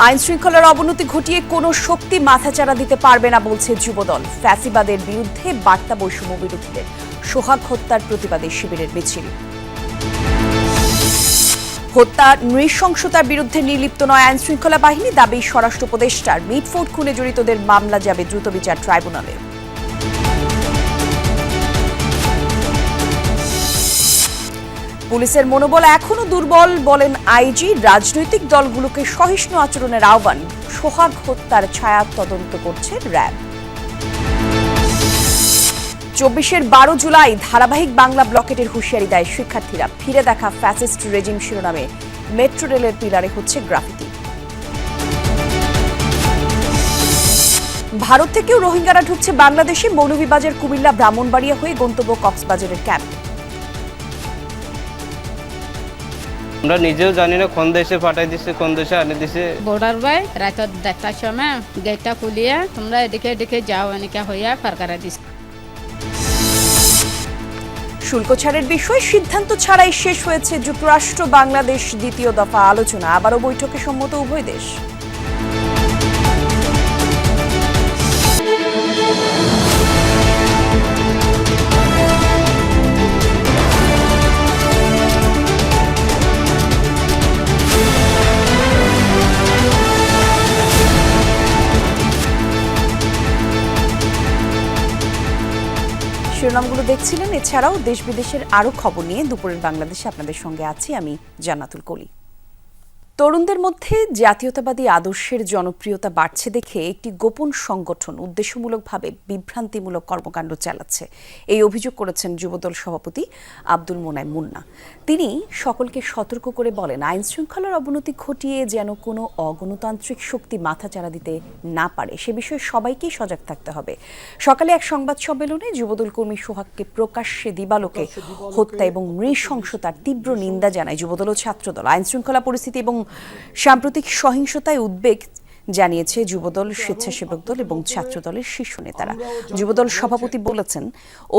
আইন শৃঙ্খলার অবনতি ঘটিয়ে কোনো শক্তি মাথাচাড়া দিতে পারবে না বলছে যুবদল। ফ্যাসিবাদের বিরুদ্ধে বার্তা বৈষম্য বিরোধীদের। সোহাগ হত্যার প্রতিবাদে শিবিরের মিছিল। হত্যা নৃশংসতার বিরুদ্ধে নির্লিপ্ত নয় আইন শৃঙ্খলা বাহিনী, দাবি স্বরাষ্ট্র উপদেষ্টার। মিটফোর্ড খুনে জড়িতদের মামলা যাবে দ্রুত বিচার ট্রাইব্যুনালে। পুলিশের মনোবল এখনো দুর্বল বলেন আইজি। রাজনৈতিক দলগুলোকে সহিষ্ণু আচরণের আহ্বান। সোহাগ হত্যার ছায়া তদন্ত করছে র্যাব। ২৪-এর ১২ জুলাই ধারাবাহিক বাংলা ব্লকেটের হুঁশিয়ারি দেয় শিক্ষার্থীরা। ফিরে দেখা ফ্যাসিস্ট রেজিম শিরোনামে মেট্রো রেলের পিলারে হচ্ছে গ্রাফিতি। ভারত থেকেও রোহিঙ্গারা ঢুকছে বাংলাদেশে। মৌলভীবাজার, কুমিল্লা, ব্রাহ্মণবাড়িয়া হয়ে গন্তব্য কক্সবাজারের ক্যাম্প। আমরা নিজেও জানি না কোন দেশে পাঠাই দিছে, কোন দেশে আনে দিছে। বর্ডার বাই রাত ১০টার সময় গেটটা খুলিয়া তোমরা এদিকে এদিকে যাও এনেকে হইয়া ফারকারা দিছে। শুল্ক ছাড়ের বিষয়ে সিদ্ধান্ত ছাড়াই শেষ হয়েছে যুক্তরাষ্ট্র বাংলাদেশ দ্বিতীয় দফা আলোচনা। আবারও বৈঠকে সম্মত উভয় দেশ। শিরোনামগুলো দেখছিলেন। এছাড়াও দেশ বিদেশের আরও খবর নিয়ে দুপুরের বাংলাদেশে আপনাদের সঙ্গে আছি আমি জান্নাতুল কলি। তরুণদের মধ্যে জাতীয়তাবাদী আদর্শের জনপ্রিয়তা বাড়ছে দেখে একটি গোপন সংগঠন উদ্দেশ্যমূলকভাবে বিভ্রান্তিমূলক কর্মকাণ্ড চালাচ্ছে, এই অভিযোগ করেছেন যুবদল সভাপতি আব্দুল মোনায়েম মুন্না। তিনি সকলকে সতর্ক করে বলেন, আইন শৃঙ্খলার অবনতি ঘটিয়ে যেন কোনো অগণতান্ত্রিক শক্তি মাথাচাড়া দিতে না পারে সে বিষয়ে সবাইকেই সজাগ থাকতে হবে। সকালে এক সংবাদ সম্মেলনে যুবদল কর্মী সোহাগকে প্রকাশ্যে দিবালোকে হত্যা এবং নৃশংসতার তীব্র নিন্দা জানায় যুবদল ও ছাত্রদল। আইন শৃঙ্খলা পরিস্থিতি এবং সাম্প্রতিক সহিংসতায় উদ্বেগ জানিয়েছে যুবদল, স্বেচ্ছাসেবক দল এবং ছাত্রদলের শীর্ষ নেতারা। যুবদল সভাপতি বলেছেন,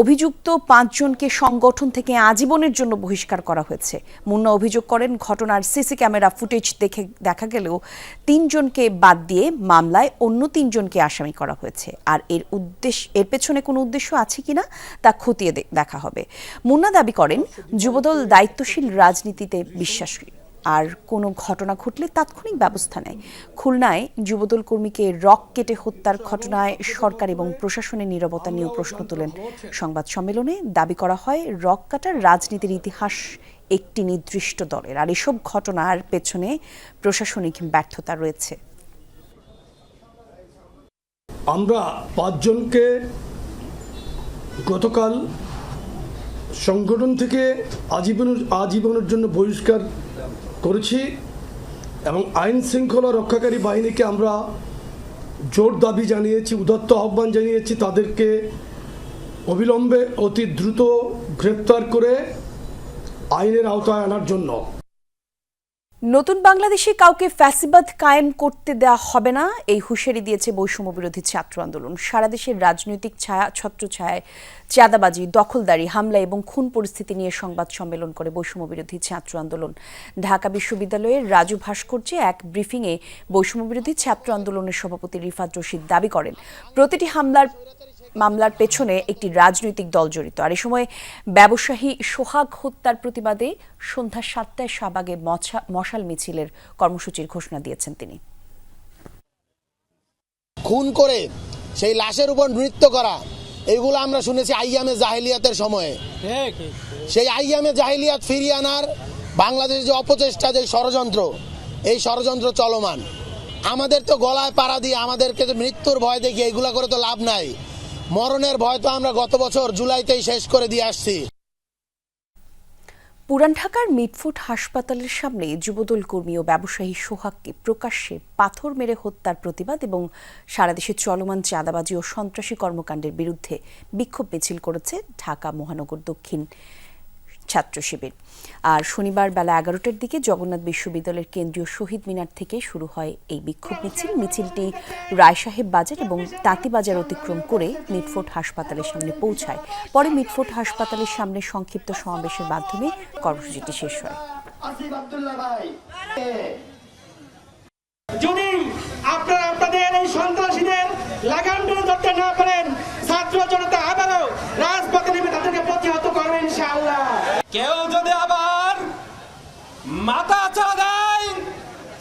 অভিযুক্ত ৫ জনকে সংগঠন থেকে আজীবনের জন্য বহিষ্কার করা হয়েছে। মুন্না অভিযোগ করেন, ঘটনার সিসি ক্যামেরা ফুটেজ দেখে দেখা গেলেও ৩ জনকে বাদ দিয়ে মামলায় অন্য ৩ জনকে আসামি করা হয়েছে। আর এর পেছনে কোনো উদ্দেশ্য আছে কিনা তা খতিয়ে দেখা হবে। মুন্না দাবি করেন, যুবদল দায়িত্বশীল রাজনীতিতে বিশ্বাসী আর কোনো ঘটনা ঘটলে তাৎক্ষণিক ব্যবস্থা নেয়। খুলনায় যুবদল কর্মীকে রক কেটে হত্যার ঘটনায় সরকার এবং প্রশাসনের নীরবতা নিয়েও প্রশ্ন তোলেন সংবাদ সম্মেলনে। দাবি করা হয়, রক কাটার রাজনীতির ইতিহাস একটি নির্দিষ্ট দলের, আর এসব ঘটনার পেছনে প্রশাসনিক ব্যর্থতা রয়েছে। আমরা ৫ জনকে গতকাল সংগঠন থেকে আজীবনের জন্য বহিষ্কার করেছি এবং আইন শৃঙ্খলা রক্ষাকারী বাহিনীকে আমরা জোর দাবি জানিয়েছি, উদাত্ত আহ্বান জানিয়েছি তাদেরকে অবিলম্বে অতি দ্রুত গ্রেপ্তার করে আইনের আওতায় আনার জন্য। নতুন বাংলাদেশে কাউকে ফ্যাসিবাদ কায়েম করতে দেওয়া হবে না, এই হুঁশিয়ারি দিয়েছে বৈষম্য বিরোধী ছাত্র আন্দোলন। সারা দেশের রাজনৈতিক ছত্রছায়ায় চাঁদাবাজি, দখলদারি, হামলা এবং খুন পরিস্থিতি নিয়ে সংবাদ সম্মেলন করে বৈষম্য বিরোধী ছাত্র আন্দোলন। ঢাকা বিশ্ববিদ্যালয়ের রাজু ভাস্কর্যে এক ব্রিফিংয়ে বৈষম্য বিরোধী ছাত্র আন্দোলনের সভাপতি রিফাত রশিদ দাবি করেন, প্রতিটি মামলার পেছনে একটি রাজনৈতিক দল জড়িত। আর এ সময় ব্যবসায়ী সোহাগ হত্যার প্রতিবাদে সন্ধ্যা ৭টায় শাহবাগে মশাল মিছিলের কর্মসূচির ঘোষণা দিয়েছেন তিনি। খুন করে সেই লাশের উপর নৃত্য করা, এগুলো আমরা শুনেছি আইয়ামে জাহেলিয়াতের সময়ে। সেই আইয়ামে জাহেলিয়াত ফিরিয়ে আনার বাংলাদেশের যে অপচেষ্টা, যে ষড়যন্ত্র, এই ষড়যন্ত্র চলমান। আমাদের তো গলায় পাড়া দিয়ে আমাদেরকে তো মৃত্যুর ভয় দেখিয়ে এগুলা করে তো লাভ নাই। মরণের ভয় তো আমরা গত বছর জুলাইতেই শেষ করে দিয়ে আসছি। পুরান ঢাকার মিটফোর্ড হাসপাতালের সামনে যুবদল কর্মী ও ব্যবসায়ী সোহাগকে প্রকাশ্যে পাথর মেরে হত্যার প্রতিবাদ এবং সারা দেশে চলমান চাঁদাবাজি ও সন্ত্রাসী কর্মকাণ্ডের বিরুদ্ধে বিক্ষোভ মিছিল করেছে ঢাকা মহানগর দক্ষিণ ছাত্র শিবির। আর শনিবার বেলা 11টার দিকে জগন্নাথ বিশ্ববিদ্যালয়ের কেন্দ্রীয় শহীদ মিনার থেকে শুরু হয় এই বিক্ষোভ মিছিল। মিছিলটি রায়সাহেব বাজার এবং তাঁতি বাজার অতিক্রম করে মিটফোর্ড হাসপাতালের সামনে পৌঁছায়। পরে মিটফোর্ড হাসপাতালের সামনে সংক্ষিপ্ত সমাবেশের মাধ্যমে কর্মসূচিটি শেষ হয়। না পারেন, ছাত্র জনতা আবারও রাজপথে নেমে তাদেরকে প্রতিহত করবে ইনশাআল্লাহ। কেউ যদি আবার মাথা চা দেয়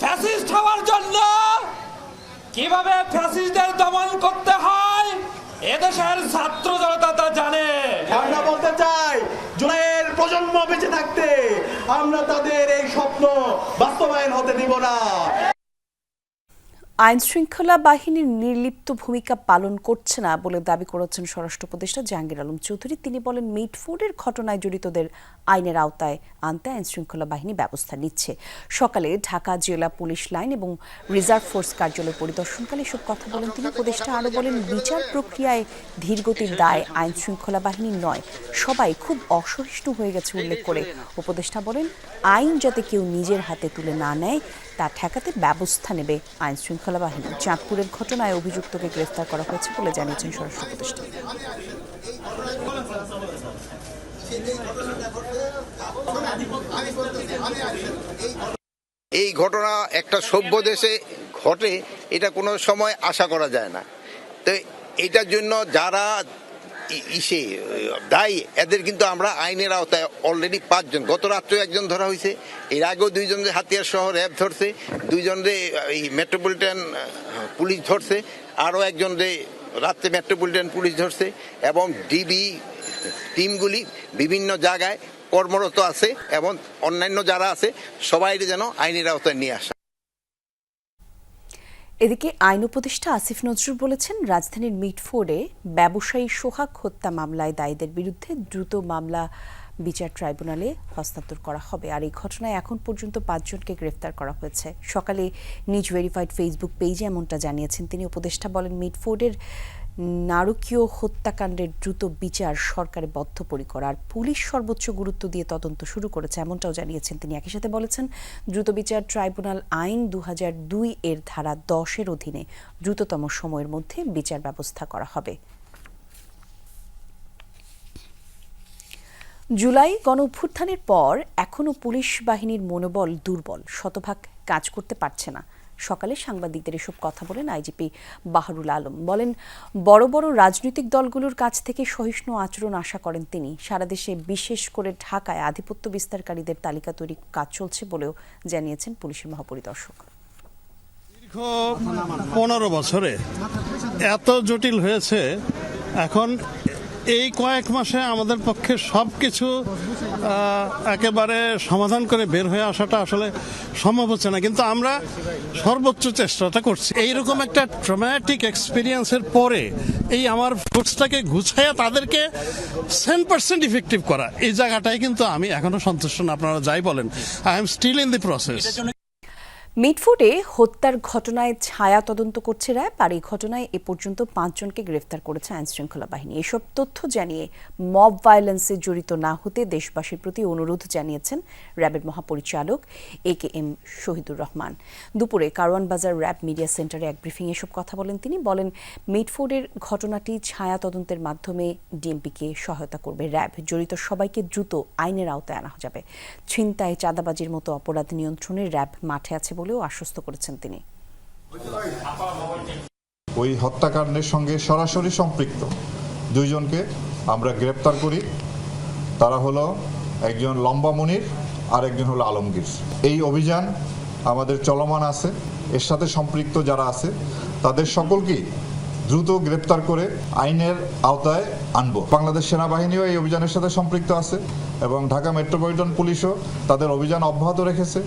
ফ্যাসিস্ট হওয়ার জন্য, কিভাবে ফ্যাসিস্টদের দমন করতে হয় এদেশের ছাত্র জনতা তা জানে। আমরা বলতে চাই, জুলাইয়ের প্রজন্ম বেঁচে থাকতে আমরা তাদের এই স্বপ্ন বাস্তবায়ন হতে দিব না। আইন শৃঙ্খলা বাহিনীর নির্লিপ্ত ভূমিকা পালন করছে না বলে দাবি করেছেন স্বরাষ্ট্র উপদেষ্টা জাহাঙ্গীর আলম চৌধুরী। তিনি বলেন, মিটফোর্ডের ঘটনায় জড়িতদের আইনের আওতায় আনতে আইন শৃঙ্খলা বাহিনী ব্যবস্থা নিচ্ছে। সকালে ঢাকা জেলা পুলিশ লাইন এবং রিজার্ভ ফোর্স কার্যালয় পরিদর্শনকালে এসব কথা বলেন তিনি। উপদেষ্টা আরও বলেন, বিচার প্রক্রিয়ায় ধীরগতির দায় আইন শৃঙ্খলা বাহিনীর নয়, সবাই খুব অসহিষ্ণু হয়ে গেছে উল্লেখ করে উপদেষ্টা বলেন, আইন যাতে কেউ নিজের হাতে তুলে না নেয় তা ঠেকাতে ব্যবস্থা নেবে আইন শৃঙ্খলা বাহিনী। চাঁদপুরের ঘটনায় অভিযুক্তকে গ্রেফতার করা হয়েছে বলে জানিয়েছেন স্বরাষ্ট্র উপদেষ্টা। এই ঘটনা একটা সভ্য দেশে ঘটে, এটা কোনো সময় আশা করা যায় না। তো এটার জন্য যারা দায়ী এদের কিন্তু আমরা আইনের আওতায় অলরেডি 5 জন, গত রাত্রেও একজন ধরা হয়েছে, এর আগেও 2 জন হাতিয়ার শহর র্যাব ধরছে, 2 জন এই মেট্রোপলিটন পুলিশ ধরছে, আরও একজন রাত্রে মেট্রোপলিটন পুলিশ ধরছে, এবং ডিবি টিমগুলি বিভিন্ন জায়গায় কর্মরত আছে এবং অন্যান্য যারা আছে সবাই যেন আইনের আওতায় নিয়ে আসে। এদিকে আইন উপদেষ্টা আসিফ নজরুল বলেছেন, রাজধানীর মিটফোর্ডে ব্যবসায়ী সোহাগ হত্যা মামলায় দায়ীদের বিরুদ্ধে দ্রুত মামলা বিচার ট্রাইব্যুনালে হস্তান্তর করা হবে। আর এই ঘটনায় এখন পর্যন্ত 5 জনকে গ্রেফতার করা হয়েছে। সকালে নিজ ভেরিফাইড ফেসবুক পেজে এমনটা জানিয়েছেন তিনি। উপদেষ্টা বলেন, মিটফোর্ডের নারকীয় হত্যাকাণ্ডের দ্রুত বিচার সরকারের বদ্ধপরিকর, আর পুলিশ সর্বোচ্চ গুরুত্ব দিয়ে তদন্ত শুরু করেছে, এমনটাও জানিয়েছেন তিনি। একই সাথে বলেছেন, দ্রুত বিচার ট্রাইব্যুনাল আইন 2002 এর ধারা 10-এর অধীনে দ্রুততম সময়ের মধ্যে বিচার ব্যবস্থা করা হবে। জুলাই গণ অভ্যুত্থানের পর এখনও পুলিশ বাহিনীর মনোবল দুর্বল, শতভাগ কাজ করতে পারছে না। সকালে সাংবাদিকদের এসব কথা বলেন আইজিপি বাহারুল আলম। বলেন, বড় বড় রাজনৈতিক দলগুলোর কাছ থেকে সহিষ্ণু আচরণ আশা করেন তিনি। সারা দেশে বিশেষ করে ঢাকায় আধিপত্য বিস্তারকারীদের তালিকা তৈরির কাজ চলছে বলেও জানিয়েছেন পুলিশের মহাপরিদর্শক। দীর্ঘ 15 বছরে এত জটিল হয়েছে, এখন এই কয়েক মাসে আমাদের পক্ষে সবকিছু একেবারে সমাধান করে বের হয়ে আসাটা আসলে সম্ভব হচ্ছে না, কিন্তু আমরা সর্বোচ্চ চেষ্টাটা করছি। এইরকম একটা ট্রমাটিক এক্সপিরিয়েন্সের পরে এই আমার ফোর্সটাকে গুছাইয়া তাদেরকে 100% ইফেক্টিভ করা, এই জায়গাটাই কিন্তু আমি এখনো সন্তুষ্ট না। আপনারা যাই বলেন, I am still in the process. মিটফোর্ডে হত্যার ঘটনায় ছায়া তদন্ত করছে র্যাব, আর এই ঘটনায় এ পর্যন্ত 5 জনকে গ্রেফতার করেছে আইন শৃঙ্খলা বাহিনী। এসব তথ্য জানিয়ে মব ভায়োলেন্সে জড়িত না হতে দেশবাসীর প্রতি অনুরোধ জানিয়েছেন র্যাবের মহাপরিচালক AKM শহীদুর রহমান। দুপুরে কারওয়ান বাজার র্যাব মিডিয়া সেন্টারে এক ব্রিফিংয়ে এসব কথা বলেন তিনি। বলেন, মিটফোর্ডের ঘটনাটি ছায়া তদন্তের মাধ্যমে ডিএমপিকে সহায়তা করবে র্যাব। জড়িত সবাইকে দ্রুত আইনের আওতায় আনা যাবে। ছিনতাই, চাঁদাবাজির মতো অপরাধ নিয়ন্ত্রণে র্যাব মাঠে আছে বলেও আশ্বস্ত করেছেন তিনি। ওই হত্যাকাণ্ডের সঙ্গে সরাসরি সম্পৃক্ত 2 জনকে আমরা গ্রেপ্তার করি। তারা হলো একজন লম্বা মুনির আর একজন হলো আলমগীর। এই অভিযান আমাদের চলমান আছে। এর সাথে সম্পৃক্ত যারা আছে তাদের সকলকেই দ্রুত গ্রেপ্তার করে আইনের আওতায় আনব। বাংলাদেশ সেনাবাহিনীও এই অভিযানের সাথে সম্পৃক্ত আছে এবং ঢাকা মেট্রোপলিটন পুলিশও তাদের অভিযান অব্যাহত রেখেছে।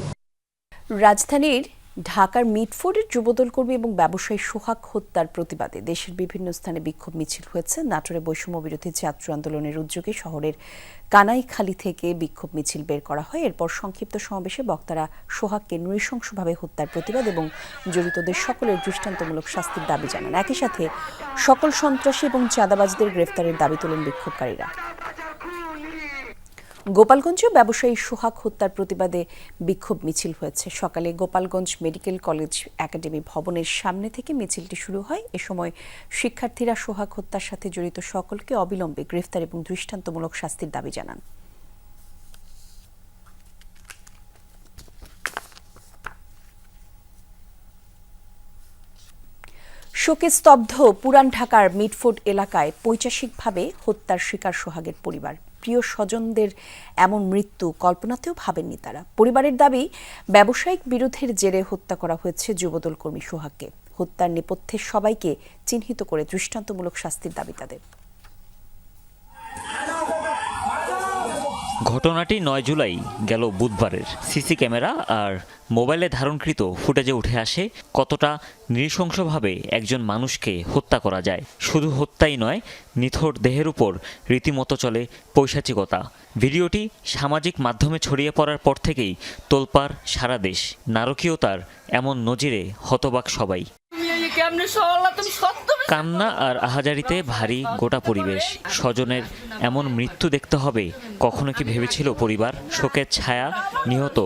রাজধানীর ঢাকার মিটফোর্ডের যুবদল কর্মী এবং ব্যবসায়ী সোহাগ হত্যার প্রতিবাদে দেশের বিভিন্ন স্থানে বিক্ষোভ মিছিল হয়েছে। নাটোরে বৈষম্য বিরোধী ছাত্র আন্দোলনের উদ্যোগে শহরের কানাইখালী থেকে বিক্ষোভ মিছিল বের করা হয়। এরপর সংক্ষিপ্ত সমাবেশে বক্তারা সোহাগকে নৃশংসভাবে হত্যার প্রতিবাদ এবং জড়িতদের সকলের দৃষ্টান্তমূলক শাস্তির দাবি জানান। একই সাথে সকল সন্ত্রাসী এবং চাঁদাবাজদের গ্রেফতারের দাবি তোলেন বিক্ষোভকারীরা। গোপালগঞ্জেও ব্যবসায়ী সোহাগ হত্যার প্রতিবাদে বিক্ষোভ মিছিল হয়েছে। সকালে গোপালগঞ্জ মেডিকেল কলেজ একাডেমি ভবনের সামনে থেকে মিছিলটি শুরু হয়। এ সময় শিক্ষার্থীরা সোহাগ হত্যার সাথে জড়িত সকলকে অবিলম্বে গ্রেফতার এবং দৃষ্টান্তমূলক শাস্তির দাবি জানান। শোকে স্তব্ধ পুরান ঢাকার মিটফোর্ড এলাকায় পৈশাচিকভাবে হত্যার শিকার সোহাগের পরিবার। প্রিয় স্বজনদের এমন মৃত্যু কল্পনাতেও ভাবেননি তারা। পরিবারের দাবি, ব্যবসায়িক বিরোধের জেরে হত্যা করা হয়েছে যুবদল কর্মী সোহাগকে। হত্যার নেপথ্যে সবাইকে চিহ্নিত করে দৃষ্টান্তমূলক শাস্তির দাবি তাদের। ঘটনাটি 9 জুলাই গেল বুধবারের। সিসি ক্যামেরা আর মোবাইলে ধারণকৃত ফুটেজে উঠে আসে কতটা নৃশংসভাবে একজন মানুষকে হত্যা করা যায়। শুধু হত্যাই নয়, নিথর দেহের উপর রীতিমতো চলে পৈশাচিকতা। ভিডিওটি সামাজিক মাধ্যমে ছড়িয়ে পড়ার পর থেকেই তোলপাড় সারা দেশ। নারকীয়তার এমন নজিরে হতবাক সবাই। কান্না আর আহাজারিতে ভারী গোটা পরিবেশ। স্বজনের এমন মৃত্যু দেখতে হবে কখনো কি ভেবেছিল পরিবার? শোকের ছায়া নিহত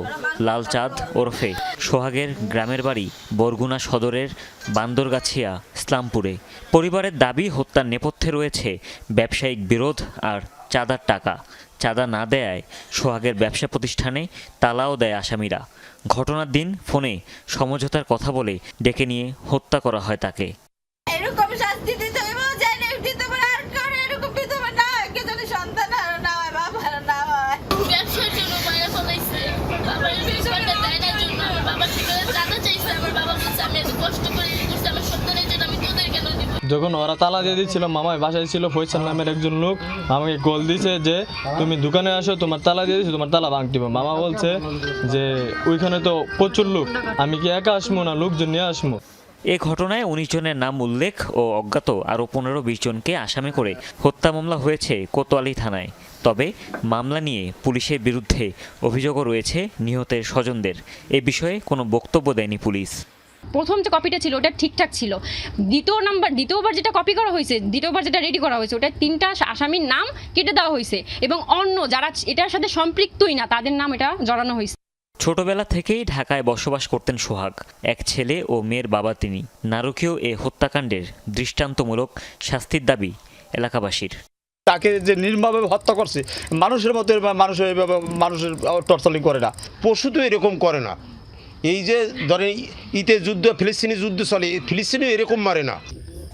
লালচাঁদ ওরফে সোহাগের গ্রামের বাড়ি বরগুনা সদরের বান্দরগাছিয়া ইসলামপুরে। পরিবারের দাবি, হত্যার নেপথ্যে রয়েছে ব্যবসায়িক বিরোধ আর চাঁদার টাকা। চাঁদা না দেয়ায় সোহাগের ব্যবসা প্রতিষ্ঠানে তালাও দেয় আসামিরা। ঘটনার দিন ফোনে সমঝোতার কথা বলে ডেকে নিয়ে হত্যা করা হয় তাকে। যখন ওরা তালা দিয়ে দিচ্ছিল, মামাই বাসায় ছিল, ফয়সাল নামের একজন লোক আমাকে কল দিয়েছে যে তুমি দোকানে আসো, তোমার তালা দিয়ে দিচ্ছি, তোমার তালা ভাঙতে হবে। মামা বলছে যে ওইখানে তো প্রচুর লোক, আমি কি একা আসবো না লোকজন নিয়ে আসবো। এ ঘটনায় 19 জনের নাম উল্লেখ ও অজ্ঞাত আরও 15-20 জনকে আসামি করে হত্যা মামলা হয়েছে কোতোয়ালি থানায়। তবে মামলা নিয়ে পুলিশের বিরুদ্ধে অভিযোগও রয়েছে নিহতের স্বজনদের। এ বিষয়ে কোনো বক্তব্য দেয়নি পুলিশ। প্রথম যে কপিটা ছিল ওটা ঠিকঠাক ছিল, দ্বিতীয়বার যেটা কপি করা হয়েছে, দ্বিতীয়বার যেটা রেডি করা হয়েছে, ওটা 3টা আসামির নাম কেটে দেওয়া হয়েছে এবং অন্য যারা এটার সাথে সম্পৃক্তই না তাদের নাম এটা জড়ানো হয়েছে। ছোটবেলা থেকেই ঢাকায় বসবাস করতেন সোহাগ। এক ছেলে ও মেয়ের বাবা তিনি। নারকীয় এ হত্যাকাণ্ডের দৃষ্টান্তমূলক শাস্তির দাবি এলাকাবাসীর। তাকে যে নির্মমভাবে হত্যা করছে, মানুষের মতো মানুষের টর্চারিং করে না, পশু তো এরকম করে না। এই যে ধরেন যুদ্ধ, ফিলিস্তিনি যুদ্ধ চলে, ফিলিস্তিনি এরকম মারে না।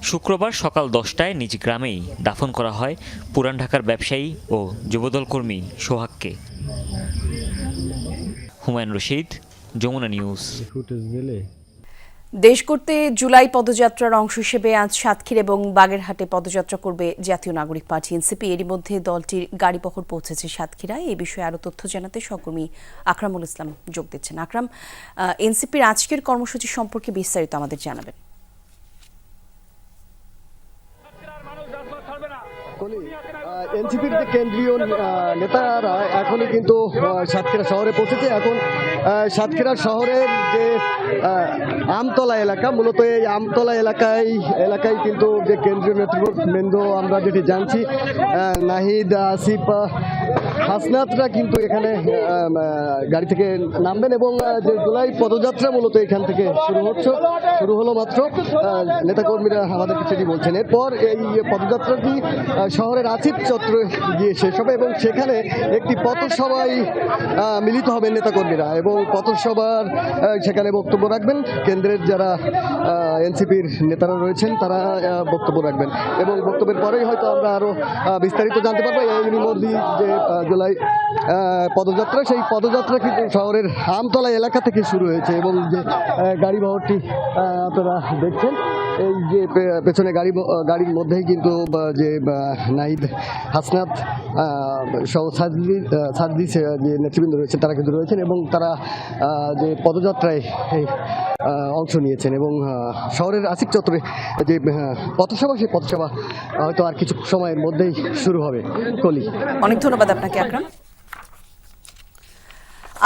শুক্রবার সকাল 10টায় নিজ গ্রামেই দাফন করা হয় পুরান ঢাকার ব্যবসায়ী ও যুবদল কর্মী সোহাগকে। হুমায়ুন রশিদ, যমুনা নিউজ। দেশ করতে জুলাই পদযাত্রার অংশ হিসেবে আজ সাতক্ষীরা এবং বাগেরহাটে পদযাত্রা করবে জাতীয় নাগরিক পার্টি এনসিপি। এরই মধ্যে দলটির গাড়িবহর পৌঁছেছে সাতক্ষীরায়। এই বিষয়ে আরও তথ্য জানাতে সহকর্মী আকরামুল ইসলাম যোগ দিচ্ছেন। আকরাম, এনসিপির আজকের কর্মসূচি সম্পর্কে বিস্তারিত আমাদের জানাবেন। এনসিপির যে কেন্দ্রীয় নেতারা এখনই কিন্তু সাতক্ষীরা শহরে পৌঁছেছে। এখন সাতক্ষীরা শহরের যে আমতলা এলাকা, মূলত এই আমতলা এলাকায় কিন্তু যে কেন্দ্রীয় নেতৃবৃন্দ আমরা যেটি জানছি, নাহিদ, আসিফ, হাসনাতরা কিন্তু এখানে গাড়ি থেকে নামবেন এবং যে জুলাই পদযাত্রা মূলত এখান থেকে শুরু হলো মাত্র। নেতাকর্মীরা আমাদেরকে সেটি বলছেন। এরপর এই পদযাত্রাটি শহরের আসিফ চত্বরে গিয়ে শেষ হবে এবং সেখানে একটি পথসভায় মিলিত হবেন নেতাকর্মীরা এবং পথসভার সেখানে বক্তব্য রাখবেন। কেন্দ্রের যারা এনসিপির নেতারা রয়েছেন তারা বক্তব্য রাখবেন এবং বক্তব্যের পরেই হয়তো আমরা আরও বিস্তারিত জানতে পারবো। এই মধ্যে যে জুলাই পদযাত্রা, সেই পদযাত্রা কিন্তু শহরের আমতলা এলাকা থেকে শুরু হয়েছে এবং যে গাড়িবহরটি আপনারা দেখছেন, এই যে পেছনে গাড়ির মধ্যেই কিন্তু যে নাহিদ, হাসনাত সহ সাজদি যে নেতৃবৃন্দ রয়েছেন তারা কিন্তু রয়েছেন এবং তারা যে পদযাত্রায় অংশ নিয়েছেন এবং শহরের আসিফ চত্বরে যে পথসভা, সেই পথসভা হয়তো আর কিছু সময়ের মধ্যেই শুরু হবে। কলি, অনেক ধন্যবাদ আপনাকে আকরাম।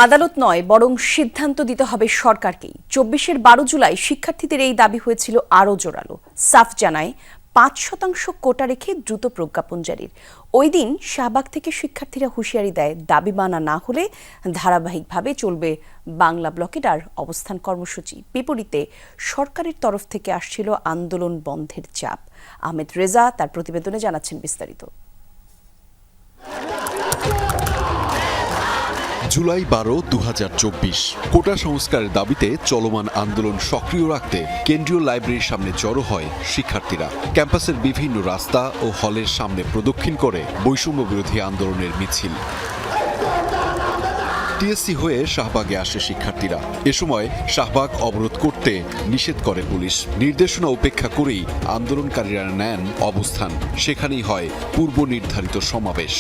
আদালত নয়, বরং সিদ্ধান্ত দিতে হবে সরকারকেই। 24-এর 12 জুলাই শিক্ষার্থীদের এই দাবি হয়েছিল আরও জোরালো। সাফ জানায় 5% কোটা রেখে দ্রুত প্রজ্ঞাপন জারির। ওই দিন শাহবাগ থেকে শিক্ষার্থীরা হুঁশিয়ারি দেয়, দাবি মানা না হলে ধারাবাহিকভাবে চলবে বাংলা ব্লকের অবস্থান কর্মসূচি। বিপরীতে সরকারের তরফ থেকে আসছিল আন্দোলন বন্ধের চাপ। আহমেদ রেজা তার প্রতিবেদনে জানাচ্ছেন বিস্তারিত। জুলাই 12, 2024 কোটা সংস্কারের দাবিতে চলমান আন্দোলন সক্রিয় রাখতে কেন্দ্রীয় লাইব্রেরির সামনে জড়ো হয় শিক্ষার্থীরা। ক্যাম্পাসের বিভিন্ন রাস্তা ও হলের সামনে প্রদক্ষিণ করে বৈষম্য বিরোধী আন্দোলনের মিছিল। টিএসসি হয়ে শাহবাগে আসে শিক্ষার্থীরা। এ সময় শাহবাগ অবরোধ করতে নিষেধ করে পুলিশ। নির্দেশনা উপেক্ষা করেই আন্দোলনকারীরা নেন অবস্থান। সেখানেই হয় পূর্ব নির্ধারিত সমাবেশ।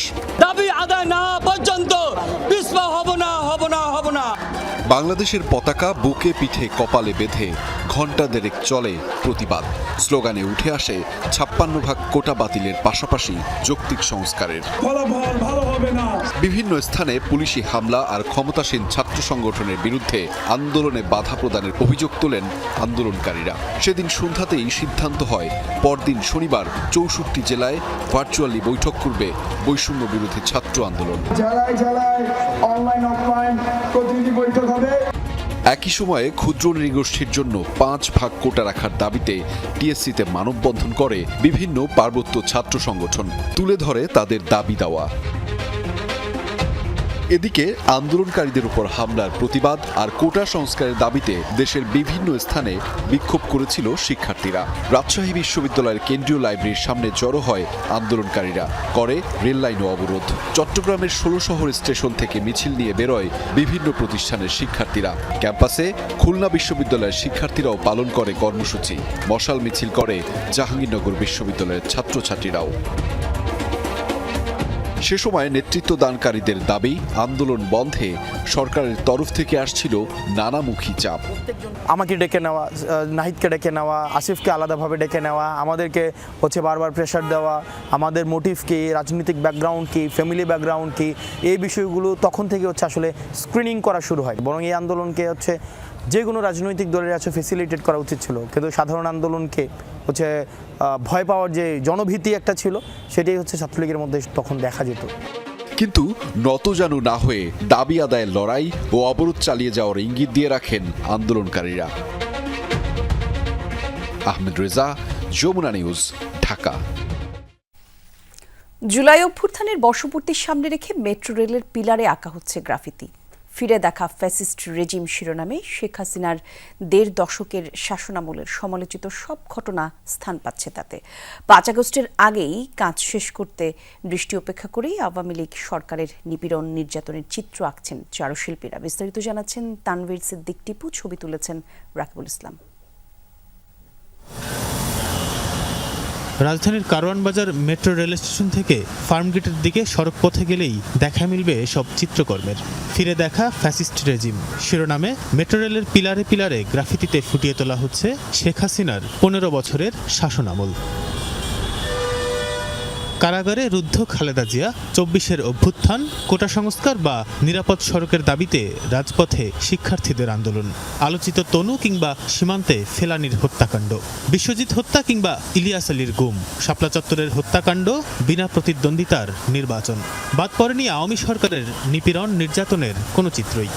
দাবি আদায় না পর্যন্ত পিছপা হব না। বাংলাদেশের পতাকা বুকে পিঠে কপালে বেঁধে ঘণ্টা দেড়েক চলে প্রতিবাদ। স্লোগানে উঠে আসে 56 কোটা বাতিলের পাশাপাশি যৌক্তিক সংস্কারের। বিভিন্ন স্থানে পুলিশি হামলা আর ক্ষমতাসীন ছাত্র সংগঠনের বিরুদ্ধে আন্দোলনে বাধা প্রদানের অভিযোগ তোলেন আন্দোলনকারীরা। সেদিন সন্ধ্যাতেই সিদ্ধান্ত হয় পরদিন শনিবার 64 জেলায় ভার্চুয়ালি বৈঠক করবে বৈষম্য বিরোধী ছাত্র আন্দোলন। অনলাইন অফলাইন প্রতিনিধি বৈঠক হবে। একই সময়ে ক্ষুদ্র নৃগোষ্ঠীর জন্য 5 কোটা রাখার দাবিতে টিএসসিতে মানববন্ধন করে বিভিন্ন পার্বত্য ছাত্র সংগঠন। তুলে ধরে তাদের দাবি দেওয়া। এদিকে আন্দোলনকারীদের উপর হামলার প্রতিবাদ আর কোটা সংস্কারের দাবিতে দেশের বিভিন্ন স্থানে বিক্ষোভ করেছিল শিক্ষার্থীরা। রাজশাহী বিশ্ববিদ্যালয়ের কেন্দ্রীয় লাইব্রেরির সামনে জড়ো হয় আন্দোলনকারীরা, করে রেললাইনও অবরোধ। চট্টগ্রামের 16 শহর স্টেশন থেকে মিছিল নিয়ে বেরোয় বিভিন্ন প্রতিষ্ঠানের শিক্ষার্থীরা। ক্যাম্পাসে খুলনা বিশ্ববিদ্যালয়ের শিক্ষার্থীরাও পালন করে কর্মসূচি। মশাল মিছিল করে জাহাঙ্গীরনগর বিশ্ববিদ্যালয়ের ছাত্রছাত্রীরাও। সে সময় নেতৃত্বদানকারীদের দাবি আন্দোলন বন্ধে সরকারের তরফ থেকে আসছিল নানামুখী চাপ। আমাকে ডেকে নেওয়া, নাহিদকে ডেকে নেওয়া, আসিফকে আলাদাভাবে ডেকে নেওয়া, আমাদেরকে বারবার প্রেশার দেওয়া, আমাদের মোটিভ কি, রাজনৈতিক ব্যাকগ্রাউন্ড কি, ফ্যামিলি ব্যাকগ্রাউন্ড কি, এই বিষয়গুলো তখন থেকে আসলে স্ক্রিনিং করা শুরু হয়। বরং এই আন্দোলনকে যে কোনো রাজনৈতিক দলের ফেসিলিটেট করা উচিত ছিল, কিন্তু সাধারণ আন্দোলনকে ভয় পাওয়ার যে জনভীতি একটা ছিল, সেটাই ছাত্রলীগের মধ্যে তখন দেখা যেত। কিন্তু নতজানু না হয়ে দাবি আদায়ের লড়াই ও অবরোধ চালিয়ে যাওয়ার ইঙ্গিত দিয়ে রাখেন আন্দোলনকারীরা। আহমেদ রেজা, যমুনা নিউজ, ঢাকা। জুলাই অভ্যুত্থানের বর্ষপূর্তির সামনে রেখে মেট্রো রেলের পিলারে আঁকা হচ্ছে গ্রাফিতি। ফিরে দেখা ফ্যাসিস্ট রেজিম শিরোনামে শেখ হাসিনার 1.5 দশকের শাসনামলের সমালোচিত সব ঘটনা স্থান পাচ্ছে তাতে। 5 আগস্টের আগেই কাজ শেষ করতে দৃষ্টি উপেক্ষা করেই আওয়ামী লীগ সরকারের নিপীড়ন নির্যাতনের চিত্র আঁকছেন চারুশিল্পীরা। বিস্তারিত জানাচ্ছেন তানভীর সিদ্দিক টিপু, ছবি তুলেছেন রাকিবুল ইসলাম। রাজধানীর কারওয়ান বাজার মেট্রো রেল স্টেশন থেকে ফার্মগেটের দিকে সড়ক পথে গেলেই দেখা মিলবে সব চিত্রকর্মের। ফিরে দেখা ফ্যাসিস্ট রেজিম শিরোনামে মেট্রো রেলের পিলারে পিলারে গ্রাফিতিতে ফুটিয়ে তোলা হচ্ছে শেখ হাসিনার 15 বছরের শাসনামল। কারাগারে রুদ্ধ খালেদা জিয়া, 24-এর অভ্যুত্থান, কোটা সংস্কার বা নিরাপদ সড়কের দাবিতে রাজপথে শিক্ষার্থীদের আন্দোলন, আলোচিত তনু কিংবা সীমান্তে ফেলানির হত্যাকাণ্ড, বিশ্বজিৎ হত্যা কিংবা ইলিয়াস আলীর গুম, শাপলা চত্বরের হত্যাকাণ্ড, বিনা প্রতিদ্বন্দ্বিতার নির্বাচন। বাদ পড়েনি আওয়ামী সরকারের নিপীড়ন নির্যাতনের কোনো চিত্রই।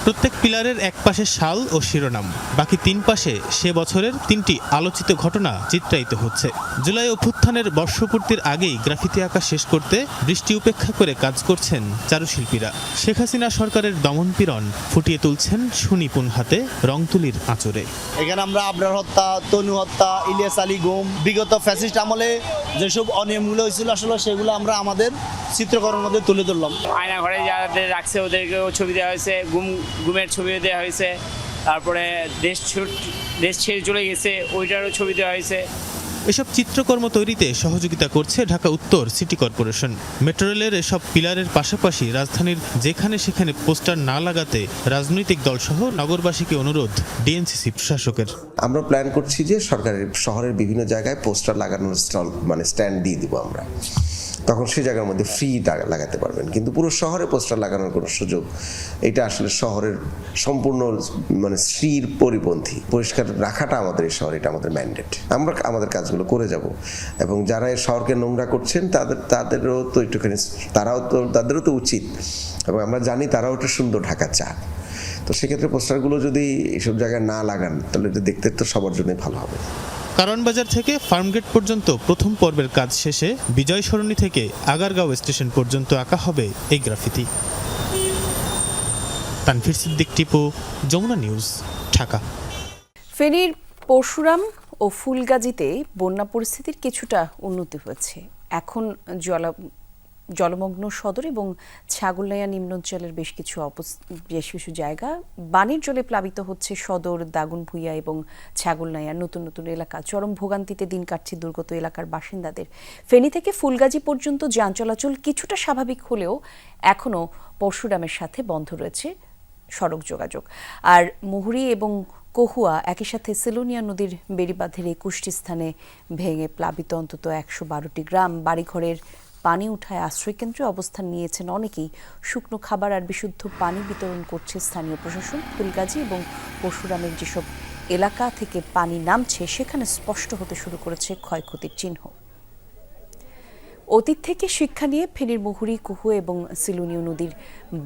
প্রত্যেক পিলারের এক পাশে শাল ও শিরোনাম, বাকি 3 পাশে সে বছরের 3টি আলোচিত ঘটনা চিত্রায়িত হচ্ছে। জুলাই অভ্যুত্থানের বর্ষপূর্তির আগেই গ্রাফিতি আঁকা শেষ করতে দৃষ্টি উপেক্ষা করে কাজ করছেন চারুশিল্পীরা। শেখ হাসিনা সরকারের দমনপীড়ন ফুটিয়ে তুলছেন সুনিপুণ হাতে রং তুলির আঁচড়ে। এখানে আমরা আবরার হত্যা, তনু হত্যা, ইলিয়াস আলী গুম, বিগত ফ্যাসিস্ট আমলে যেসব অনিয়মগুলো হয়েছিল আসলে সেগুলো আমরা আমাদের চিত্রকরণের মধ্যে তুলে ধরলাম। আয়না ঘরে যাদের রাখছে ওদেরকেও ছবি দেওয়া হয়েছে, গুমের ছবি দেওয়া হয়েছে, তারপরে দেশ ছেড়ে চলে গেছে ওইটারও ছবি দেওয়া হয়েছে। এসব চিত্রকর্ম তৈরিতে সহযোগিতা করছে ঢাকা উত্তর সিটি কর্পোরেশন। মেট্রো রেলের এসব পিলারের পাশাপাশি রাজধানীর যেখানে সেখানে পোস্টার না লাগাতে রাজনৈতিক দলসহ নগরবাসীকে অনুরোধ ডিএনসিসি প্রশাসকের। আমরা প্ল্যান করছি যে শহরের বিভিন্ন জায়গায় পোস্টার লাগানোর স্ট্যান্ড দিয়ে দিব আমরা, তখন সেই জায়গার মধ্যে ফ্রি লাগাতে পারবেন। কিন্তু পুরো শহরে পোস্টার লাগানোর কোনো সুযোগ, এটা আসলে শহরের সম্পূর্ণ শ্রীর পরিপন্থী। পরিষ্কার রাখাটা আমাদের এই শহর, এটা আমাদের ম্যান্ডেট। আমরা আমাদের কাজগুলো করে যাব এবং যারা এই শহরকে নোংরা করছেন তাদেরও তো একটুখানি তাদেরও তো উচিত, এবং আমরা জানি তারাও একটু সুন্দর ঢাকা চান। তো সেক্ষেত্রে পোস্টারগুলো যদি এইসব জায়গায় না লাগান তাহলে এটা দেখতে তো সবার জন্যই ভালো হবে। কারণ বাজার থেকে ফার্মগেট পর্যন্ত প্রথম পর্বের কাজ শেষে বিজয় সরণি থেকে আগারগাঁও স্টেশন পর্যন্ত আঁকা হবে এই গ্রাফিতি। তানভীর সিদ্দিক টিপু, যমুনা নিউজ, ঢাকা। ফেনীর পরশুরাম ও ফুলগাজীতে বন্যা পরিস্থিতির কিছুটা উন্নতি হয়েছে। এখন জলমগ্ন সদর এবং ছাগলনাইয়া নিম্নাঞ্চলের বেশ কিছু জায়গা বানের জলে প্লাবিত হচ্ছে। সদর, দাগনভূঞা এবং ছাগলনাইয়ার নতুন নতুন এলাকা চরম ভোগান্তিতে দিন কাটছে দুর্গত এলাকার বাসিন্দাদের। ফেনী থেকে ফুলগাজী পর্যন্ত যান চলাচল কিছুটা স্বাভাবিক হলেও এখনও পরশুরামের সাথে বন্ধ রয়েছে সড়ক যোগাযোগ। আর মুহুরী এবং কহুয়া একই সাথে সেলোনিয়া নদীর বেড়িবাঁধের 21টি স্থানে ভেঙে প্লাবিত অন্তত 112টি গ্রাম। বাড়িঘরের পানি উঠায় আশ্রয়কেন্দ্রে অবস্থান নিয়েছেন অনেকেই। শুকনো খাবার আর বিশুদ্ধ পানি বিতরণ করছে স্থানীয় প্রশাসন। ফুলগাজী এবং পরশুরামের যেসব এলাকা থেকে পানি নামছে সেখানে স্পষ্ট হতে শুরু করেছে ক্ষয়ক্ষতির চিহ্ন। অতীত থেকে শিক্ষা নিয়ে ফেনীর মুহুরী, কুহু এবং সিলুনিয়া নদীর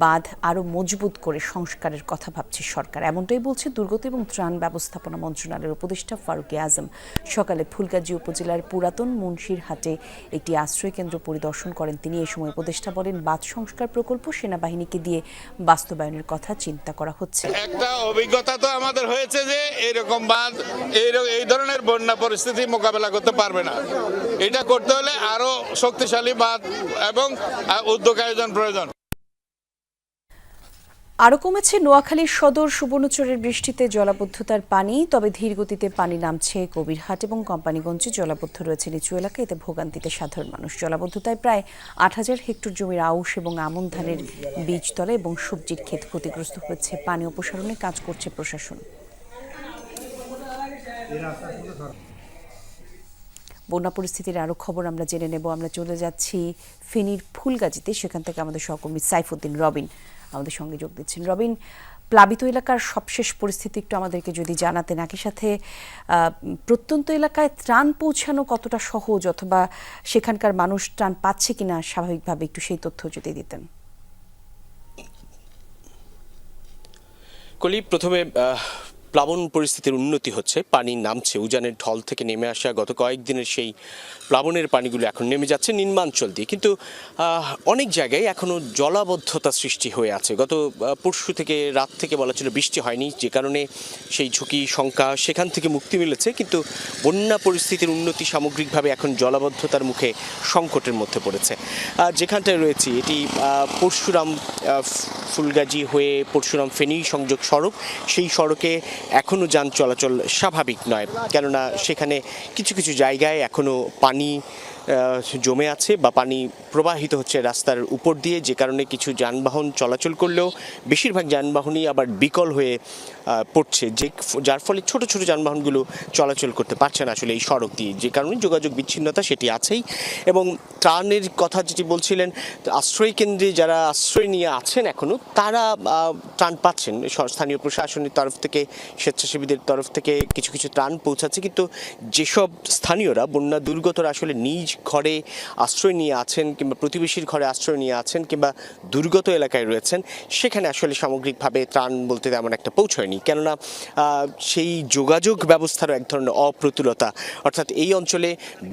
বাঁধ আরও মজবুত করে সংস্কারের কথা ভাবছে সরকার। এমনটাই বলছে দুর্গত এবং ত্রাণ ব্যবস্থাপনা মন্ত্রণালয়ের উপদেষ্টা ফারুকে আজম। সকালে ফুলগাজী উপজেলার পুরাতন মুন্সিরহাটে একটি আশ্রয়কেন্দ্র পরিদর্শন করেন তিনি। এই সময় উপদেষ্টা বলেন, বাঁধ সংস্কার প্রকল্প সেনাবাহিনীকে দিয়ে বাস্তবায়নের কথা চিন্তা করা হচ্ছে। একটা অভিজ্ঞতা তো আমাদের হয়েছে যে এইরকম বাঁধ এই ধরনের বন্যা পরিস্থিতি মোকাবেলা করতে পারবে না। এটা করতে হলে আরো শক্তিশালী বাঁধ এবং উদ্যোগ আয়োজন প্রয়োজন। আরও কমেছে নোয়াখালীর সদর সুবর্ণচরের বৃষ্টিতে জলাবদ্ধতার পানি। তবে ধীর গতিতে পানি নামছে কবিরহাট এবং কোম্পানিগঞ্জে জলাবদ্ধ রয়েছে নিচু এলাকা। এতে ভোগান্তিতে সাধারণ মানুষ। জলাবদ্ধতায় প্রায় ৮,০০০ হেক্টর জমির আউশ এবং আমন ধানের বীজতলা এবং সবজির ক্ষেত ক্ষতিগ্রস্ত হয়েছে। পানি অপসারণে কাজ করছে প্রশাসন। বন্যা পরিস্থিতির আরও খবর আমরা জেনে নেব। আমরা চলে যাচ্ছি ফেনীর ফুলগাজীতে। সেখান থেকে আমাদের সহকর্মী সাইফুদ্দিন রবিন আমাদের সঙ্গে যোগ দিচ্ছেন। রবিন, প্লাবিত এলাকার সবশেষ পরিস্থিতি একটু আমাদেরকে যদি জানাতেন। একই সাথে প্রত্যন্ত এলাকায় ত্রাণ পৌঁছানো কতটা সহজ, অথবা সেখানকার মানুষ ত্রাণ পাচ্ছে কিনা স্বাভাবিকভাবে, একটু সেই তথ্য যদি দিতেন। কলি, প্রথমে প্লাবন পরিস্থিতির উন্নতি হচ্ছে, পানি নামছে। উজানের ঢল থেকে নেমে আসা গত কয়েকদিনের সেই প্লাবনের পানিগুলো এখন নেমে যাচ্ছে নিম্নাঞ্চল দিয়ে, কিন্তু অনেক জায়গায় এখনও জলাবদ্ধতা সৃষ্টি হয়ে আছে। গত পরশু থেকে রাত থেকে বলা ছিল বৃষ্টি হয়নি, যে কারণে সেই ঝুঁকি শঙ্কা সেখান থেকে মুক্তি মিলেছে। কিন্তু বন্যা পরিস্থিতির উন্নতি সামগ্রিকভাবে এখন জলাবদ্ধতার মুখে সংকটের মধ্যে পড়েছে। যেখানটায় রয়েছি এটি পরশুরাম ফুলগাজী হয়ে পরশুরাম ফেনী সংযোগ সড়ক। সেই সড়কে এখনও যান চলাচল স্বাভাবিক নয়, কেননা সেখানে কিছু কিছু জায়গায় এখনও পানি জমে আছে বা পানি প্রবাহিত হচ্ছে রাস্তার উপর দিয়ে, যে কারণে কিছু যানবাহন চলাচল করলেও বেশিরভাগ যানবাহনই আবার বিকল হয়ে পড়ছে, যার ফলে ছোট ছোট যানবাহনগুলো চলাচল করতে পারছে না আসলে এই সড়ক দিয়ে, যে কারণে যোগাযোগ বিচ্ছিন্নতা সেটি আছেই। এবং ত্রাণের কথা যেটি বলছিলেন, আশ্রয় কেন্দ্রে যারা আশ্রয় নিয়ে আছেন এখনও, তারা ত্রাণ পাচ্ছেন। স্থানীয় প্রশাসনের তরফ থেকে, স্বেচ্ছাসেবীদের তরফ থেকে কিছু কিছু ত্রাণ পৌঁছাচ্ছে, কিন্তু যেসব স্থানীয়রা বন্যা দুর্গতরা আসলে নিজ ঘরে আশ্রয় নিয়ে আছেন কিংবা প্রতিবেশীর ঘরে আশ্রয় নিয়ে আছেন কিংবা দুর্গত এলাকায় রয়েছেন, সেখানে আসলে সামগ্রিকভাবে ত্রাণ বলতে তেমন একটা পৌঁছয়নি, কেননা সেই যোগাযোগ ব্যবস্থারও এক ধরনের অপ্রতুলতা। অর্থাৎ এই অঞ্চলে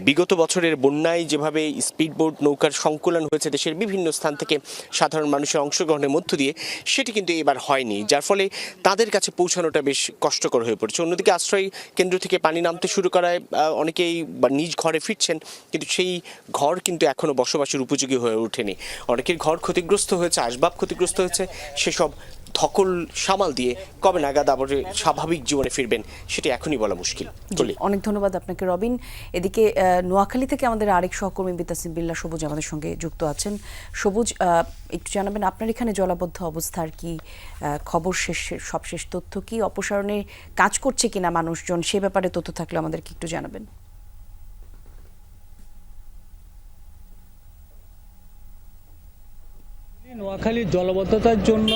বিগত বছরের বন্যায় যেভাবে স্পিডবোট নৌকার সংকুলন হয়েছে দেশের বিভিন্ন স্থান থেকে সাধারণ মানুষের অংশগ্রহণের মধ্য দিয়ে, সেটি কিন্তু এবার হয়নি, যার ফলে তাদের কাছে পৌঁছানোটা বেশ কষ্টকর হয়ে পড়েছে। অন্যদিকে আশ্রয় কেন্দ্র থেকে পানি নামতে শুরু করায় অনেকেই নিজ ঘরে ফিরছেন, কিন্তু সেই ঘর কিন্তু এখনও বসবাসের উপযোগী হয়ে ওঠেনি। অনেকের ঘর ক্ষতিগ্রস্ত হয়েছে, আসবাব ক্ষতিগ্রস্ত হয়েছে। সেসব ধকল সামাল দিয়ে কবে নাগাদ আবার স্বাভাবিক জীবনে ফিরবেন সেটি এখনই বলা মুশকিল। অনেক ধন্যবাদ আপনাকে রবিন। এদিকে নোয়াখালী থেকে আমাদের আরেক সহকর্মী বিতাসিম বিল্লাহ সবুজ আমাদের সঙ্গে যুক্ত আছেন। সবুজ, একটু জানাবেন আপনার এখানে জলাবদ্ধ অবস্থার কি খবর, সবশেষ তথ্য কি, অপসারণে কাজ করছে কিনা মানুষজন, সে ব্যাপারে তথ্য থাকলে আমাদেরকে একটু জানাবেন। নোয়াখালীর জলবদ্ধতার জন্য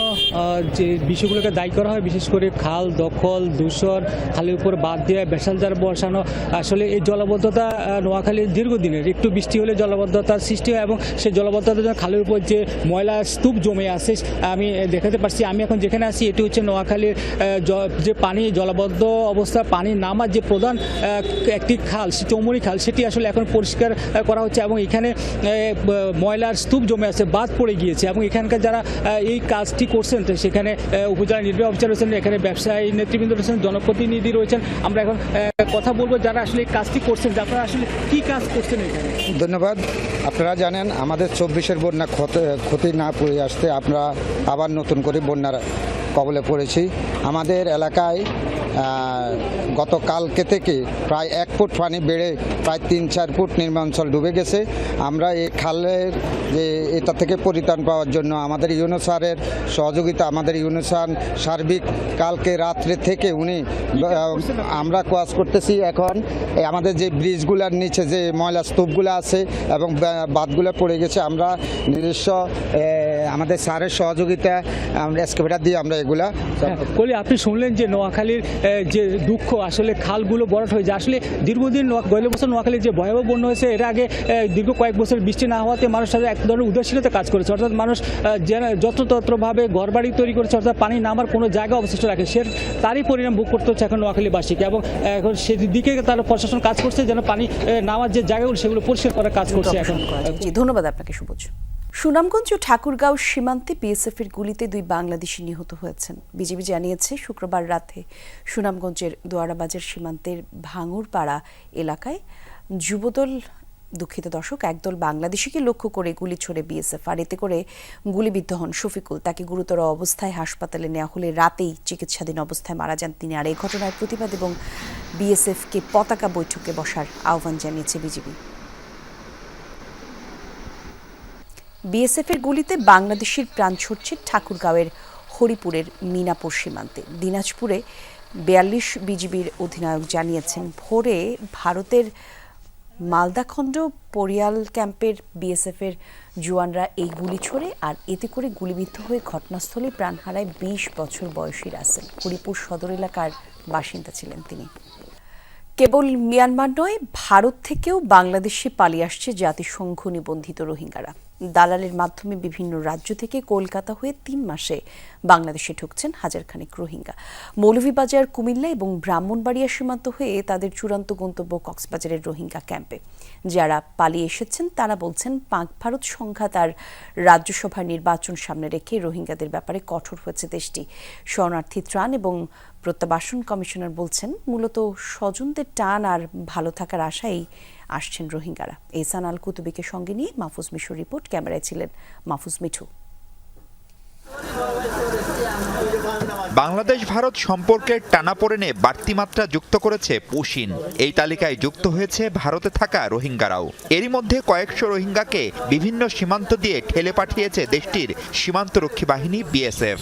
যে বিষয়গুলোকে দায়ী করা হয়, বিশেষ করে খাল দখল, দূষণ, খালের উপর বাঁধ দিয়ে বেসালজার বসানো, আসলে এই জলবদ্ধতা নোয়াখালীর দীর্ঘদিনের। একটু বৃষ্টি হলে জলবদ্ধতার সৃষ্টি হয় এবং সেই জলবদ্ধতার জন্য খালের উপর যে ময়লা স্তূপ জমে আছে আমি দেখাতে পারছি। আমি এখন যেখানে আছি এটি হচ্ছে নোয়াখালীর যে পানি জলবদ্ধ অবস্থা, পানি নামার যে প্রধান একটি খাল, চৌমুরি খাল, সেটি আসলে এখন পরিষ্কার করা হচ্ছে এবং এখানে ময়লার স্তূপ জমে আছে, বাদ পড়ে গিয়েছে এবং এখানকার যারা এই কাজটি করছেন সেখানে উপজেলা নির্বাহী অফিসার রয়েছেন, এখানে ব্যবসায়ী নেতৃবৃন্দ রয়েছেন, জনপ্রতিনিধি রয়েছেন। আমরা এখন কথা বলবো যারা আসলে এই কাজটি করছেন, যে আপনারা আসলে কী কাজ করছেন এখানে। ধন্যবাদ। আপনারা জানেন আমাদের 24-এর বন্যা ক্ষতি না পড়ে আসতে আমরা আবার নতুন করে বন্যার কবলে পড়েছি। আমাদের এলাকায় গতকালকে থেকে প্রায় 1 ফুট পানি বেড়ে প্রায় 3-4 ফুট নিম্নাঞ্চল ডুবে গেছে। আমরা এই খালের যে এটা থেকে পরিত্রাণ পাওয়ার জন্য আমাদের ইউনো স্যারের সহযোগিতা, আমাদের ইউনো স্যার সার্বিক কালকে রাত্রে থেকে আমরা কাজ করতেছি। এখন আমাদের যে ব্রিজগুলোর নিচে যে ময়লা স্তূপগুলো আছে এবং বাঁধগুলো পড়ে গেছে, আমরা নিজস্ব আমাদের স্যারের সহযোগিতা আমরা এক্সকাভেটর দিয়ে আমরা এগুলা আপনি শুনলেন যে নোয়াখালীর যে দুঃখ, আসলে খালগুলো বড় হয়ে যায়। আসলে দীর্ঘদিন গত বছর নোয়াখালীর যে ভয়াবহ বন্যা হয়েছে, এর আগে দীর্ঘ কয়েক বছর বৃষ্টি না হওয়াতে মানুষ এক ধরনের উদাসীনতা কাজ করেছে, অর্থাৎ মানুষ যত্রতত্রভাবে ঘরবাড়ি তৈরি করেছে, অর্থাৎ পানি নামার কোনো জায়গা অবশিষ্ট রাখে, তারই পরিণাম ভোগ করতে হচ্ছে এখন নোয়াখালীবাসীকে। এবং এখন সেদিকে তার প্রশাসন কাজ করছে যেন পানি নামার যে জায়গাগুলো সেগুলো পরিষ্কার করার কাজ করছে এখন। ধন্যবাদ আপনাকে সুবোধ। সুনামগঞ্জ ও ঠাকুরগাঁও সীমান্তে বিএসএফের গুলিতে 2 বাংলাদেশি নিহত হয়েছেন। বিজিবি জানিয়েছে শুক্রবার রাতে সুনামগঞ্জের দোয়ারাবাজার সীমান্তের ভাঙুরপাড়া এলাকায় একদল বাংলাদেশিকে লক্ষ্য করে গুলি ছোড়ে বিএসএফ, আর এতে করে গুলিবিদ্ধ হন শফিকুল। তাকে গুরুতর অবস্থায় হাসপাতালে নেওয়া হলে রাতেই চিকিৎসাধীন অবস্থায় মারা যান তিনি। আর এই ঘটনার প্রতিবাদ এবং বিএসএফকে পতাকা বৈঠকে বসার আহ্বান জানিয়েছে বিজিবি। বিএসএফের গুলিতে বাংলাদেশের প্রাণ ছড়ছে ঠাকুরগাঁওয়ের হরিপুরের মিনাপুর সীমান্তে। দিনাজপুরে 42 বিজিবির অধিনায়ক জানিয়েছেন, ভোরে ভারতের মালদাখণ্ড পরিয়াল ক্যাম্পের বিএসএফের জওয়ানরা এই গুলি ছোড়ে, আর এতে করে গুলিবিদ্ধ হয়ে ঘটনাস্থলে প্রাণ হারায় 20 বছর বয়সী রাসেল। হরিপুর সদর এলাকার বাসিন্দা ছিলেন তিনি। কেবল মিয়ানমার নয়, ভারত থেকেও বাংলাদেশে পালিয়ে আসছে জাতিসংঘ নিবন্ধিত রোহিঙ্গারা। দালালের মাধ্যমে বিভিন্ন রাজ্য থেকে কলকাতা হয়ে 3 মাসে বাংলাদেশে ঢুকছেন হাজারখানেক রোহিঙ্গা। মৌলভীবাজার, কুমিল্লা এবং ব্রাহ্মণবাড়িয়া সীমান্ত হয়ে তাদের চূড়ান্ত গন্তব্য কক্সবাজারের রোহিঙ্গা ক্যাম্পে। যারা পালিয়ে এসেছেন তারা বলছেন, পাক ভারত সংঘাত আর রাজ্যসভার নির্বাচন সামনে রেখে রোহিঙ্গাদের ব্যাপারে কঠোর হয়েছে দেশটি। শরণার্থী ত্রাণ এবং প্রত্যাবাসন কমিশনার বলছেন, মূলত স্বজনদের টান আর ভালো থাকার আশায় আসছেন রোহিঙ্গারা। এহসান আল কুতুবিকে সঙ্গে নিয়ে মাহফুজ মিশুর রিপোর্ট। ক্যামেরায় ছিলেন মাহফুজ মিঠু। বাংলাদেশ ভারত সম্পর্কের টানাপোড়েনে বাড়তি মাত্রা যুক্ত করেছে পুশিন। এই তালিকায় যুক্ত হয়েছে ভারতে থাকা রোহিঙ্গারাও। এরই মধ্যে কয়েকশো রোহিঙ্গাকে বিভিন্ন সীমান্ত দিয়ে ঠেলে পাঠিয়েছে দেশটির সীমান্তরক্ষী বাহিনী বিএসএফ।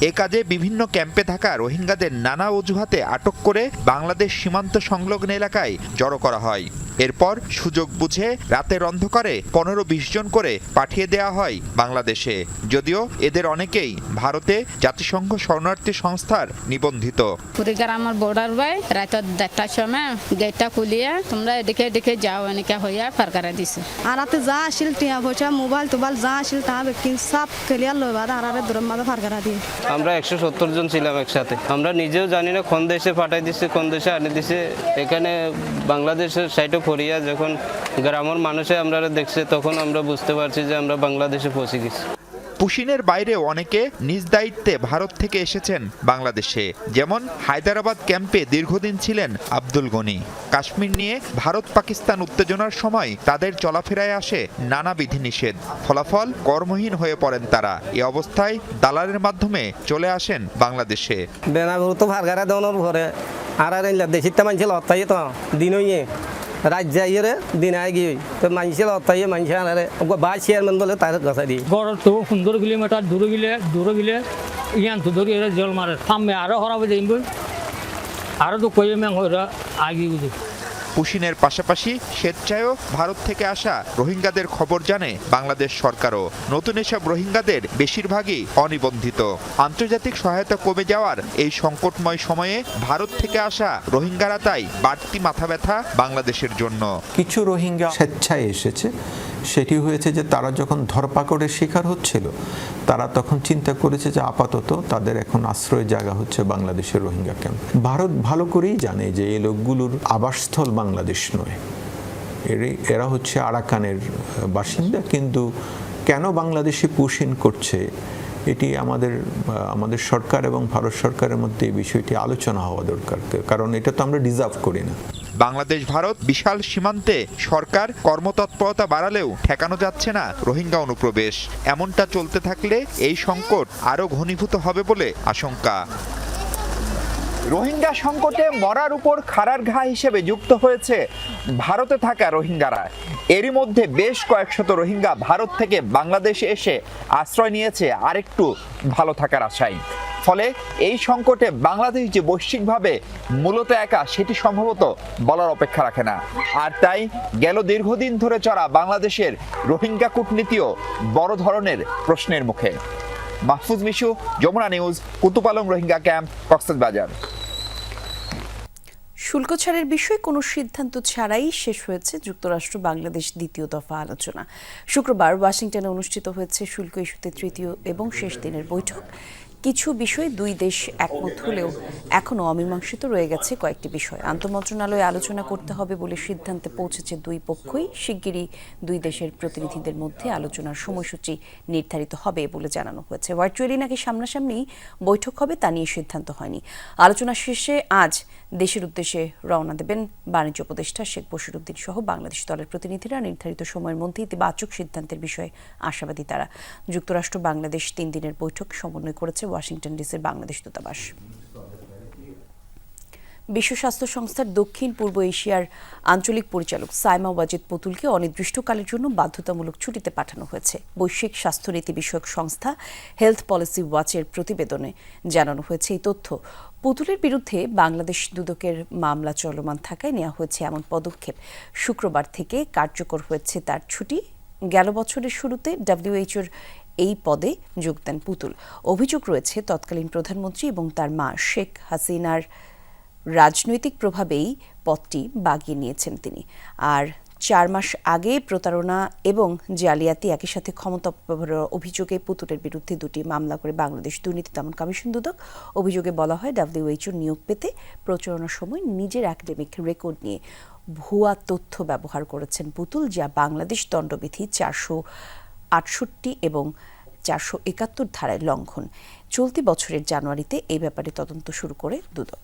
এ কাজে বিভিন্ন ক্যাম্পে থাকা রোহিঙ্গাদের নানা অজুহাতে আটক করে বাংলাদেশ সীমান্ত সংলগ্ন এলাকায় জড়ো করা হয়। এরপর সুযোগ বুঝে রাতের অন্ধকারে 15-20 জন করে পাঠিয়ে দেওয়া হয় বাংলাদেশে, যদিও এদের অনেকেই ভারতে জাতিসংঘ শরণার্থী সংস্থার নিবন্ধিত। কুড়িগ্রামের বর্ডার বাই রাত 1টার সময় গেটটা খুলিয়ে তোমরা এদিকে এদিকে যাও এনেকে হইয়া ফারকারা দিছে। আর রাতে যা আসিল টিয়া পয়সা মোবাইল টোবাইল যা আসিল তা ব্যক্তি সব ক্লিয়ার লই বাদ আর দূরের মাঝে ফারকারা দিয়ে। আমরা 170 জন ছিলাম একসাথে। আমরা নিজেও জানি না কোন দেশে পাঠাই দিছে, কোন দেশে আনে দিছে। এখানে বাংলাদেশের সাইডে ফরিয়া যখন গ্রামের মানুষে আমরা দেখছে তখন আমরা বুঝতে পারছি যে আমরা বাংলাদেশে পৌঁছে গেছি। পুশিনের বাইরেও অনেকে নিজ দায়িত্বে ভারত থেকে এসেছেন বাংলাদেশে, যেমন হায়দ্রাবাদ ক্যাম্পে দীর্ঘদিন ছিলেন আব্দুল গনি। কাশ্মীর নিয়ে ভারত পাকিস্তান উত্তেজনার সময় তাদের চলাফেরায় আসে নানা বিধিনিষেধ, ফলাফল কর্মহীন হয়ে পড়েন তারা। এ অবস্থায় দালালের মাধ্যমে চলে আসেন বাংলাদেশে। রাজ্য দিন আগে তো মানুষের অত্যায় মানুষ বা চেয়ারম্যান বলে তার কথা দিই গড় তো 15 কিলোমিটার দূরে গেলে ইয়ান তো ধরে জল মারে সামনে আরো হরাবে যাইব আরো তো কই ম্যাং হইরা আগে বুঝি পুশিনের পাশাপাশি স্বেচ্ছায়ও ভারত থেকে আসা রোহিঙ্গাদের খবর জানে বাংলাদেশ সরকারও। নতুন এসব রোহিঙ্গাদের বেশিরভাগই অনিবন্ধিত। আন্তর্জাতিক সহায়তা কমে যাওয়ার এই সংকটময় সময়ে ভারত থেকে আসা রোহিঙ্গারা তাই বাড়তি মাথা ব্যথা বাংলাদেশের জন্য। কিছু রোহিঙ্গা স্বেচ্ছায় এসেছে, সেটি হয়েছে যে তারা যখন ধরপাকড়ের শিকার হচ্ছিল তারা তখন চিন্তা করেছে যে আপাতত তাদের এখন আশ্রয় জায়গা হচ্ছে বাংলাদেশের রোহিঙ্গা ক্যাম্প। ভারত ভালো করেই জানে যে এই লোকগুলোর আবাসস্থল বাংলাদেশ নয়, এরা হচ্ছে আরাকানের বাসিন্দা, কিন্তু কেন বাংলাদেশে পুশ ইন করছে এটি আমাদের সরকার এবং ভারত সরকারের মধ্যে এই বিষয়টি আলোচনা হওয়া দরকার, কারণ এটা তো আমরা ডিজার্ভ করি না। বাংলাদেশ ভারত বিশাল সীমান্তে সরকার কর্মতৎপরতা বাড়ালেও ঠেকানো যাচ্ছে না রোহিঙ্গা অনুপ্রবেশ। এমনটা চলতে থাকলে এই সংকট আরও ঘনীভূত হবে বলে আশঙ্কা। রোহিঙ্গা সংকটে মরার উপর খাড়ার ঘা হিসেবে যুক্ত হয়েছে ভারতে থাকা রোহিঙ্গারা। এরই মধ্যে বেশ কয়েকশত রোহিঙ্গা ভারত থেকে বাংলাদেশে এসে আশ্রয় নিয়েছে আরেকটু ভালো থাকার আশায়। ফলে এই সংকটে বাংলাদেশ যে বৈশ্বিকভাবে মূলত একা সেটি সম্ভবত বলার অপেক্ষা রাখে না। আর তাই গেল দীর্ঘদিন ধরে চলা বাংলাদেশের রোহিঙ্গা কূটনীতিও বড় ধরনের প্রশ্নের মুখে। Mahfuz Mishu, Jamuna news, Kutupalong Rohingya camp, Cox's Bazar. শুল্ক ছাড়ের বিষয়ে কোনো সিদ্ধান্ত ছাড়াই শেষ হয়েছে যুক্তরাষ্ট্র বাংলাদেশ দ্বিতীয় দফা আলোচনা। শুক্রবার ওয়াশিংটনে অনুষ্ঠিত হয়েছে শুল্ক ইস্যুতে তৃতীয় এবং শেষ দিনের বৈঠক। কিছু বিষয়ে দুই দেশ একমত হলেও এখনও অমীমাংসিত রয়ে গেছে কয়েকটি বিষয়। আন্তঃমন্ত্রণালয়ে আলোচনা করতে হবে বলে সিদ্ধান্তে পৌঁছেছে দুই পক্ষই। শিগগিরই দুই দেশের প্রতিনিধিদের মধ্যে আলোচনার সময়সূচি নির্ধারিত হবে বলে জানানো হয়েছে। ভার্চুয়ালি নাকি সামনাসামনি বৈঠক হবে তা নিয়ে সিদ্ধান্ত হয়নি। আলোচনা শেষে আজ দেশের উদ্দেশ্যে রওনা দেবেন বাণিজ্য উপদেষ্টা শেখ বশিরউদ্দিন সহ বাংলাদেশ দলের প্রতিনিধিরা। নির্ধারিত সময়ের মধ্যে ইতিবাচক সিদ্ধান্তের বিষয়ে আশাবাদী তারা। যুক্তরাষ্ট্র বাংলাদেশ 3 দিনের বৈঠক সমন্বয় করেছে ওয়াশিংটন ডিসির বাংলাদেশ দূতাবাস। বিশ্ব স্বাস্থ্য সংস্থার দক্ষিণ পূর্ব এশিয়ার আঞ্চলিক পরিচালক সাইমা ওয়াজিদ পুতুলকে অনির্দিষ্টকালের জন্য বাধ্যতামূলক ছুটিতে পাঠানো হয়েছে। বৈশ্বিক স্বাস্থ্যনীতি বিষয়ক সংস্থা হেলথ পলিসি ওয়াচের প্রতিবেদনে জানানো হয়েছে এই তথ্য। পুতুলের বিরুদ্ধে বাংলাদেশ দুদকের মামলা চলমান থাকায় নেওয়া হয়েছে এমন পদক্ষেপ। শুক্রবার থেকে কার্যকর হয়েছে তার ছুটি। গেল বছরের শুরুতে ডব্লিউএইচওর এই পদে যোগ দেন পুতুল। অভিযোগ রয়েছে তৎকালীন প্রধানমন্ত্রী এবং তার মা শেখ হাসিনার রাজনৈতিক প্রভাবেই পদটি বাগিয়ে নিয়েছেন তিনি। আর 4 মাস আগে প্রতারণা এবং জালিয়াতি একই সাথে ক্ষমতা অপব্যবহারের অভিযোগে পুতুলের বিরুদ্ধে 2টি মামলা করে বাংলাদেশ দুর্নীতি দমন কমিশন দুদক। অভিযোগে বলা হয় ডব্লিউএইচও নিয়োগ পেতে প্রচারণার সময় নিজের একাডেমিক রেকর্ড নিয়ে ভুয়া তথ্য ব্যবহার করেছেন পুতুল, যা বাংলাদেশ দণ্ডবিধি 468 এবং 471 ধারায় লঙ্ঘন। চলতি বছরের জানুয়ারিতে এই ব্যাপারে তদন্ত শুরু করে দুদক।